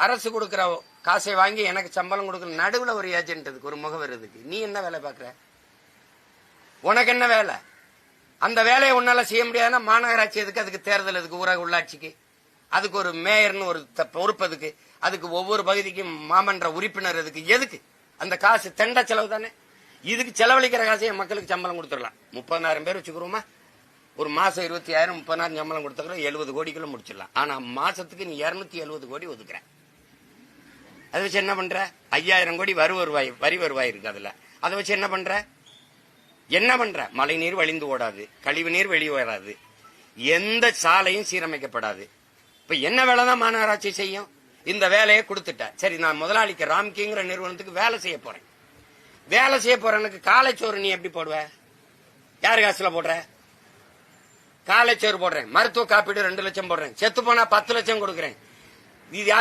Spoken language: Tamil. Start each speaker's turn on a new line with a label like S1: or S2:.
S1: அரசு கொடுக்கிற காசை வாங்கி எனக்கு சம்பளம் கொடுக்கற நடுவுல ஒரு ஏஜென்ட் இருக்கு, ஒரு முகவர் இருக்கு. நீ என்ன வேலை பாக்குற? உனக்கு என்ன வேலை? அந்த வேலையை உன்னால செய்ய முடியாதுன்னா மாநகராட்சி எதுக்கு? அதுக்கு தேர்தல் எதுக்கு? ஊரக உள்ளாட்சிக்கு அதுக்கு ஒரு மேயர்னு ஒரு பொறுப்பு எதுக்கு? அதுக்கு ஒவ்வொரு பகுதிக்கும் மாமன்ற உறுப்பினர் எதுக்கு? எதுக்கு? அந்த காசு தெண்ட செலவு தானே. இதுக்கு செலவழிக்கிற காசை மக்களுக்கு சம்பளம் கொடுத்துடலாம். 30,000 பேர் வச்சுக்கிறோமா, ஒரு மாசம் 25,000 30,000 சம்பளம் கொடுத்துக்கிறோம், 70 கோடிக்குள்ள முடிச்சிடலாம். ஆனா மாசத்துக்கு நீ 270 கோடி ஒதுக்குற. அதை வச்சு என்ன பண்ற? 5,000 கோடி வரி வருவாய் இருக்கு. அதுல அதை வச்சு என்ன பண்ற? என்ன பண்ற? மழை நீர் வழிந்து ஓடாது, கழிவு நீர் வெளியே வராது, எந்த சாலையும் சீரமைக்கப்படாது. இப்ப என்ன வேலை தான் மாநகராட்சி செய்யும்? இந்த வேலையை கொடுத்துட்ட. சரி, நான் முதலாளிக்கு ராம்கிங்கிற நிறுவனத்துக்கு வேலை செய்ய போறேன். வேலை செய்ய போறேனுக்கு காலைச்சோறு நீ எப்படி போடுவ? யாரு காசுல போடுற? காலைச்சோறு போடுறேன், மருத்துவ காப்பீடு 2 லட்சம் போடுறேன், செத்து போனா 10 லட்சம் கொடுக்குறேன். இது